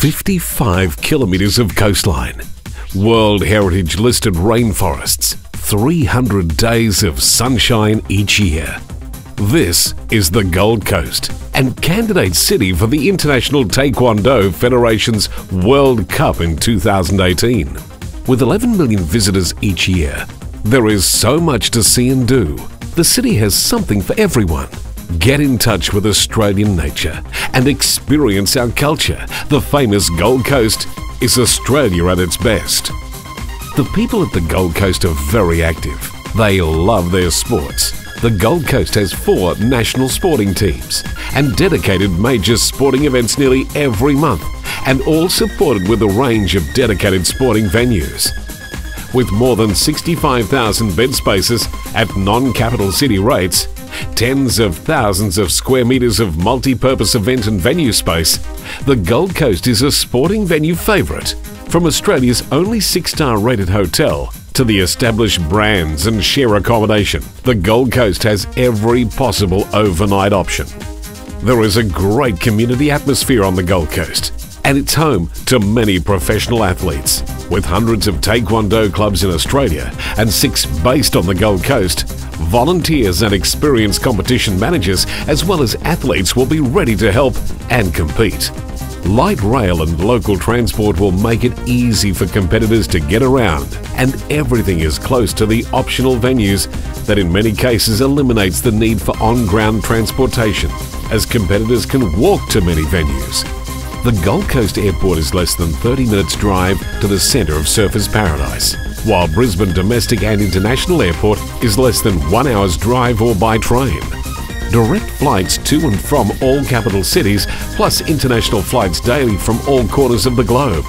55 kilometres of coastline, World Heritage listed rainforests, 300 days of sunshine each year. This is the Gold Coast and candidate city for the International Taekwondo Federation's World Cup in 2018. With 11 million visitors each year, there is so much to see and do. The city has something for everyone. Get in touch with Australian nature and experience our culture. The famous Gold Coast is Australia at its best. The people at the Gold Coast are very active. They love their sports. The Gold Coast has 4 national sporting teams and dedicated major sporting events nearly every month, and all supported with a range of dedicated sporting venues. With more than 65,000 bed spaces at non-capital city rates, tens of thousands of square metres of multi-purpose event and venue space, the Gold Coast is a sporting venue favourite. From Australia's only 6-star rated hotel to the established brands and share accommodation, the Gold Coast has every possible overnight option. There is a great community atmosphere on the Gold Coast, and it's home to many professional athletes. With hundreds of Taekwondo clubs in Australia and 6 based on the Gold Coast, volunteers and experienced competition managers as well as athletes will be ready to help and compete. Light rail and local transport will make it easy for competitors to get around, and everything is close to the optional venues that in many cases eliminates the need for on-ground transportation, as competitors can walk to many venues. The Gold Coast Airport is less than 30 minutes drive to the centre of Surfers Paradise, while Brisbane Domestic and International Airport is less than 1 hour's drive or by train. Direct flights to and from all capital cities, plus international flights daily from all corners of the globe.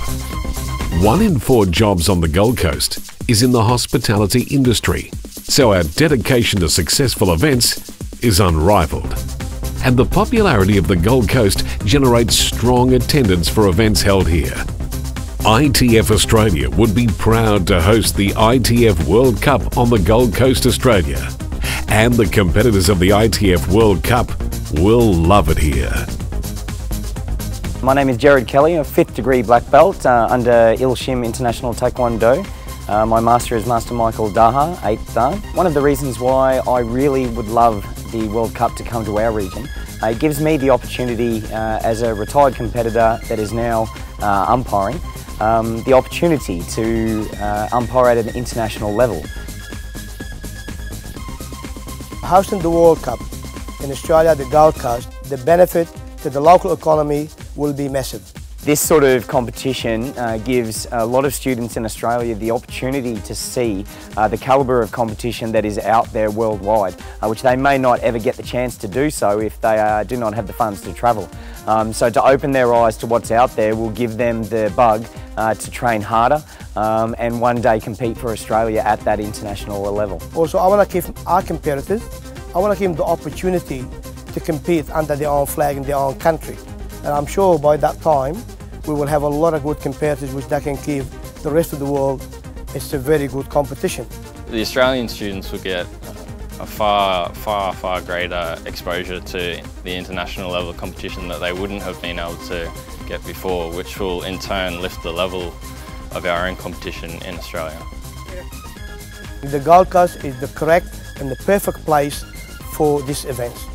1 in 4 jobs on the Gold Coast is in the hospitality industry, so our dedication to successful events is unrivaled. And the popularity of the Gold Coast generates strong attendance for events held here. ITF Australia would be proud to host the ITF World Cup on the Gold Coast, Australia. And the competitors of the ITF World Cup will love it here. My name is Jared Kelly, a 5th degree black belt under Ilshim International Taekwondo. My master is Master Michael Daha, 8th Dan. One of the reasons why I really would love the World Cup to come to our region, it gives me the opportunity as a retired competitor that is now umpiring, the opportunity to umpire at an international level. Hosting the World Cup in Australia, the Gold Coast, the benefit to the local economy will be massive. This sort of competition gives a lot of students in Australia the opportunity to see the calibre of competition that is out there worldwide, which they may not ever get the chance to do so if they do not have the funds to travel. So to open their eyes to what's out there will give them the bug to train harder and one day compete for Australia at that international level. Also, I want to give our competitors, I want to give them the opportunity to compete under their own flag in their own country. And I'm sure by that time, we will have a lot of good competitors which they can give the rest of the world. It's a very good competition. The Australian students will get a far greater exposure to the international level competition that they wouldn't have been able to get before, which will in turn lift the level of our own competition in Australia. The Gold Coast is the correct and the perfect place for these events.